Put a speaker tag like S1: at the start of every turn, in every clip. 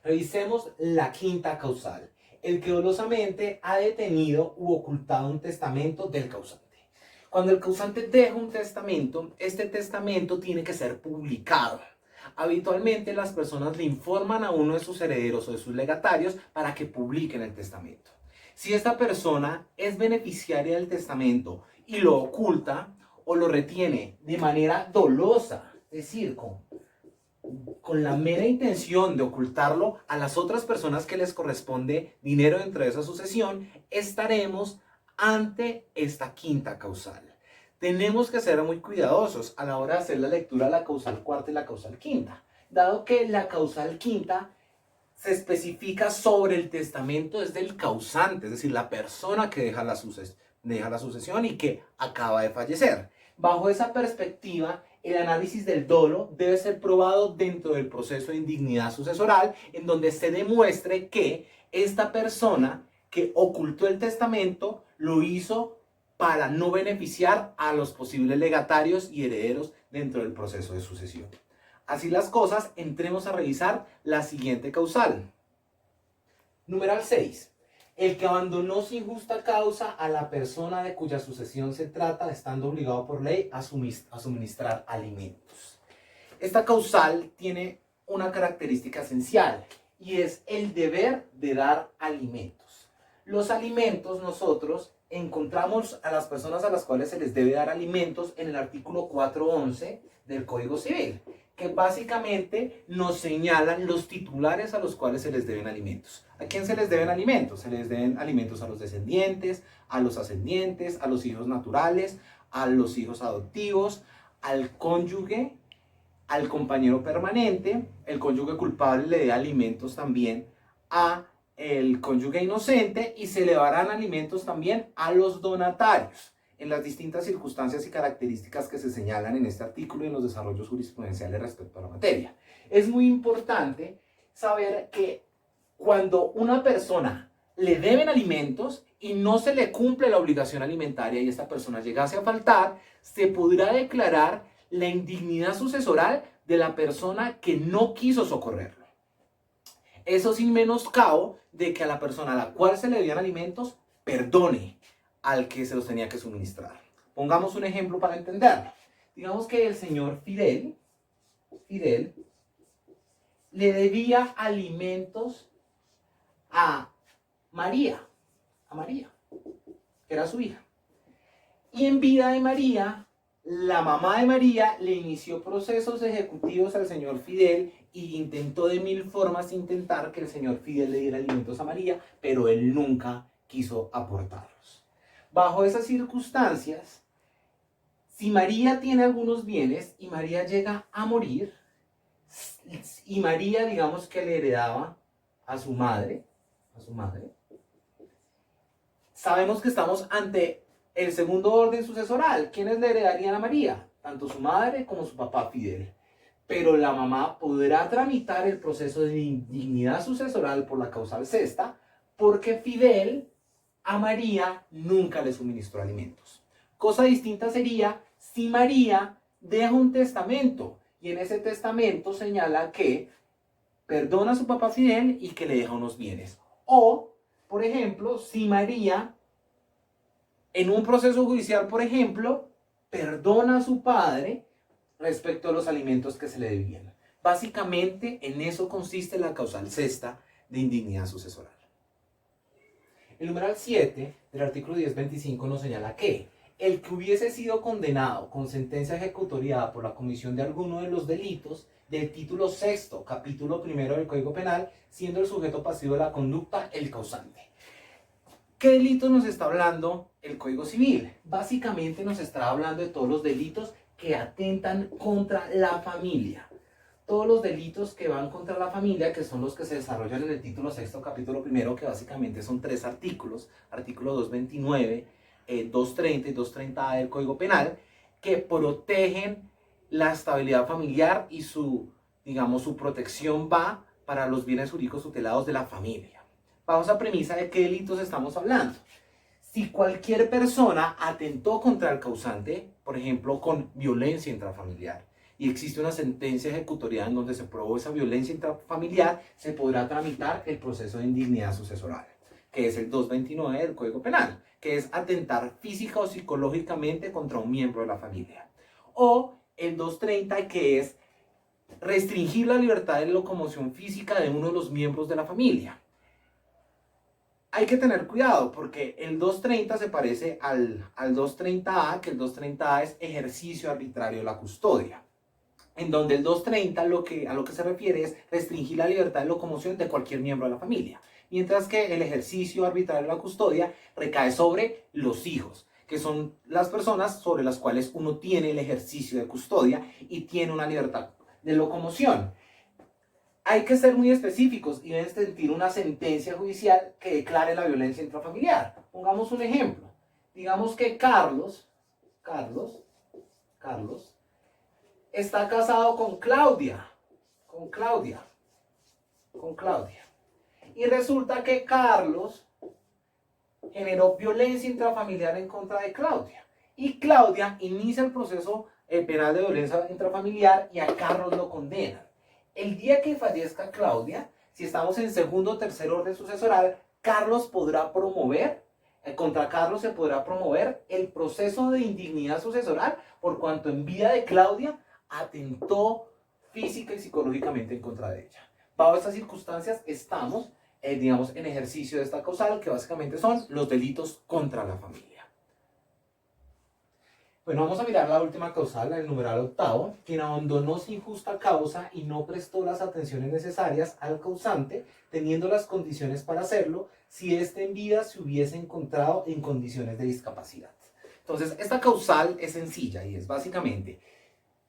S1: Revisemos la quinta causal, el que dolosamente ha detenido u ocultado un testamento del causante. Cuando el causante deja un testamento, este testamento tiene que ser publicado. Habitualmente las personas le informan a uno de sus herederos o de sus legatarios para que publiquen el testamento. Si esta persona es beneficiaria del testamento y lo oculta o lo retiene de manera dolosa, es decir, con la mera intención de ocultarlo a las otras personas que les corresponde dinero dentro de esa sucesión, estaremos ante esta quinta causal. Tenemos que ser muy cuidadosos a la hora de hacer la lectura de la causal cuarta y la causal quinta, dado que la causal quinta se especifica sobre el testamento desde el causante, es decir, la persona que deja la sucesión y que acaba de fallecer. Bajo esa perspectiva, el análisis del dolo debe ser probado dentro del proceso de indignidad sucesoral, en donde se demuestre que esta persona que ocultó el testamento lo hizo para no beneficiar a los posibles legatarios y herederos dentro del proceso de sucesión. Así las cosas, entremos a revisar la siguiente causal. Numeral 6. El que abandonó sin justa causa a la persona de cuya sucesión se trata, estando obligado por ley a suministrar alimentos. Esta causal tiene una característica esencial y es el deber de dar alimentos. Los alimentos nosotros encontramos a las personas a las cuales se les debe dar alimentos en el artículo 411 del Código Civil, que básicamente nos señalan los titulares a los cuales se les deben alimentos. ¿A quién se les deben alimentos? Se les deben alimentos a los descendientes, a los ascendientes, a los hijos naturales, a los hijos adoptivos, al cónyuge, al compañero permanente. El cónyuge culpable le da alimentos también a el cónyuge inocente y se le darán alimentos también a los donatarios, en las distintas circunstancias y características que se señalan en este artículo y en los desarrollos jurisprudenciales respecto a la materia. Es muy importante saber que cuando una persona le deben alimentos y no se le cumple la obligación alimentaria y esta persona llegase a faltar, se podrá declarar la indignidad sucesoral de la persona que no quiso socorrerlo. Eso sin menoscabo de que a la persona a la cual se le debían alimentos perdone al que se los tenía que suministrar. Pongamos un ejemplo para entenderlo. Digamos que el señor Fidel le debía alimentos a María, que era su hija. Y en vida de María, la mamá de María le inició procesos ejecutivos al señor Fidel y intentó de mil formas intentar que el señor Fidel le diera alimentos a María, pero él nunca quiso aportarlos. Bajo esas circunstancias, si María tiene algunos bienes y María llega a morir, y María, digamos que le heredaba a su madre, sabemos que estamos ante el segundo orden sucesoral. ¿Quiénes le heredarían a María? Tanto su madre como su papá Fidel. Pero la mamá podrá tramitar el proceso de indignidad sucesoral por la causal sexta, porque Fidel a María nunca le suministró alimentos. Cosa distinta sería si María deja un testamento y en ese testamento señala que perdona a su papá Fidel y que le deja unos bienes. O, por ejemplo, si María en un proceso judicial, por ejemplo, perdona a su padre respecto a los alimentos que se le debían. Básicamente en eso consiste la causal sexta de indignidad sucesoral. El numeral 7 del artículo 1025 nos señala que el que hubiese sido condenado con sentencia ejecutoriada por la comisión de alguno de los delitos del título sexto, capítulo primero del Código Penal, siendo el sujeto pasivo de la conducta el causante. ¿Qué delito nos está hablando el Código Civil? Básicamente nos está hablando de todos los delitos que atentan contra la familia. Todos los delitos que van contra la familia, que son los que se desarrollan en el título sexto, capítulo primero, que básicamente son 3 artículos, artículo 229, 230 y 230A del Código Penal, que protegen la estabilidad familiar y su protección va para los bienes jurídicos tutelados de la familia. Bajo esa premisa, ¿de qué delitos estamos hablando? Si cualquier persona atentó contra el causante, por ejemplo, con violencia intrafamiliar, y existe una sentencia ejecutorial en donde se probó esa violencia intrafamiliar, se podrá tramitar el proceso de indignidad sucesoral, que es el 229 del Código Penal, que es atentar física o psicológicamente contra un miembro de la familia. O el 230, que es restringir la libertad de locomoción física de uno de los miembros de la familia. Hay que tener cuidado porque el 230 se parece al 230A, que el 230A es ejercicio arbitrario de la custodia, en donde el 230 a lo que se refiere es restringir la libertad de locomoción de cualquier miembro de la familia, mientras que el ejercicio arbitrario de la custodia recae sobre los hijos, que son las personas sobre las cuales uno tiene el ejercicio de custodia y tiene una libertad de locomoción. Hay que ser muy específicos y deben sentir una sentencia judicial que declare la violencia intrafamiliar. Pongamos un ejemplo. Digamos que Carlos está casado con Claudia. Y resulta que Carlos generó violencia intrafamiliar en contra de Claudia. Y Claudia inicia el proceso penal de violencia intrafamiliar y a Carlos lo condenan. El día que fallezca Claudia, si estamos en segundo o tercer orden sucesoral, contra Carlos se podrá promover el proceso de indignidad sucesoral por cuanto en vida de Claudia atentó física y psicológicamente en contra de ella. Bajo estas circunstancias estamos, digamos, en ejercicio de esta causal, que básicamente son los delitos contra la familia. Bueno, vamos a mirar la última causal, el numeral octavo. Quien abandonó sin justa causa y no prestó las atenciones necesarias al causante, teniendo las condiciones para hacerlo, si éste en vida se hubiese encontrado en condiciones de discapacidad. Entonces, esta causal es sencilla y es básicamente,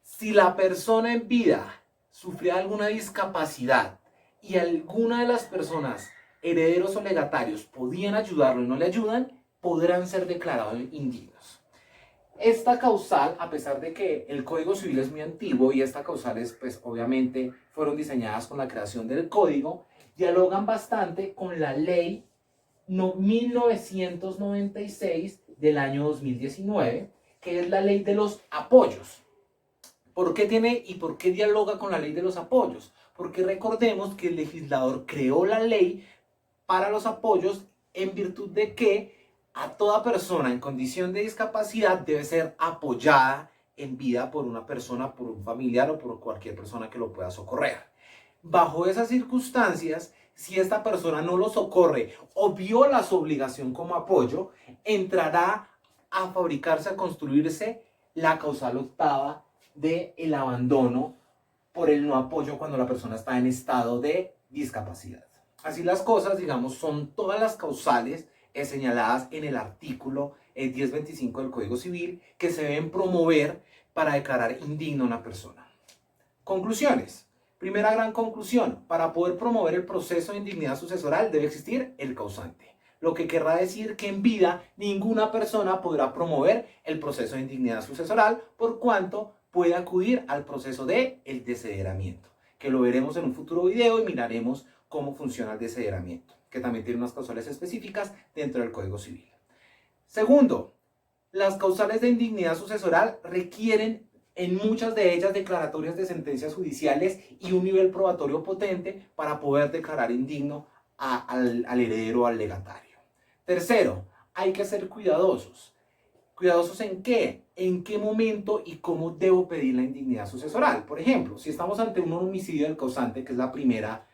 S1: si la persona en vida sufrió alguna discapacidad y alguna de las personas, herederos o legatarios, podían ayudarlo y no le ayudan, podrán ser declarados indignos. Esta causal, a pesar de que el Código Civil es muy antiguo y estas causales, pues obviamente fueron diseñadas con la creación del Código, dialogan bastante con la ley 1996 del año 2019, que es la ley de los apoyos. ¿Por qué dialoga con la ley de los apoyos? Porque recordemos que el legislador creó la ley para los apoyos en virtud de que a toda persona en condición de discapacidad debe ser apoyada en vida por una persona, por un familiar o por cualquier persona que lo pueda socorrer. Bajo esas circunstancias, si esta persona no lo socorre o viola su obligación como apoyo, entrará a fabricarse, a construirse la causal octava del abandono por el no apoyo cuando la persona está en estado de discapacidad. Así las cosas, digamos, son todas las causales señaladas en el artículo 1025 del Código Civil que se deben promover para declarar indigno a una persona. Conclusiones. Primera gran conclusión, para poder promover el proceso de indignidad sucesoral debe existir el causante, lo que querrá decir que en vida ninguna persona podrá promover el proceso de indignidad sucesoral por cuanto puede acudir al proceso de el desheredamiento, que lo veremos en un futuro video y miraremos cómo funciona el desheredamiento, que también tiene unas causales específicas dentro del Código Civil. Segundo, las causales de indignidad sucesoral requieren en muchas de ellas declaratorias de sentencias judiciales y un nivel probatorio potente para poder declarar indigno al heredero o al legatario. Tercero, hay que ser cuidadosos. ¿Cuidadosos en qué? ¿En qué momento y cómo debo pedir la indignidad sucesoral? Por ejemplo, si estamos ante un homicidio del causante, que es la primera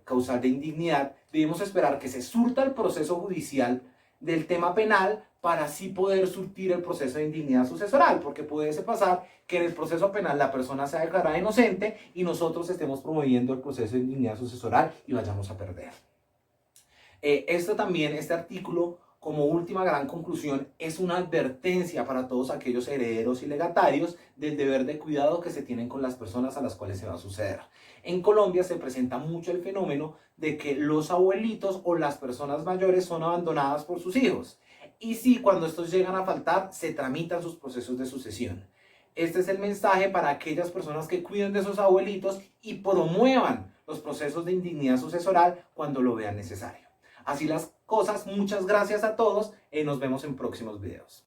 S1: causal de indignidad, debemos esperar que se surta el proceso judicial del tema penal para así poder surtir el proceso de indignidad sucesoral, porque puede pasar que en el proceso penal la persona sea declarada inocente y nosotros estemos promoviendo el proceso de indignidad sucesoral y vayamos a perder. Este artículo, como última gran conclusión, es una advertencia para todos aquellos herederos y legatarios del deber de cuidado que se tienen con las personas a las cuales se va a suceder. En Colombia se presenta mucho el fenómeno de que los abuelitos o las personas mayores son abandonadas por sus hijos. Y sí, cuando estos llegan a faltar, se tramitan sus procesos de sucesión. Este es el mensaje para aquellas personas que cuiden de sus abuelitos y promuevan los procesos de indignidad sucesoral cuando lo vean necesario. Así las cosas, muchas gracias a todos y nos vemos en próximos videos.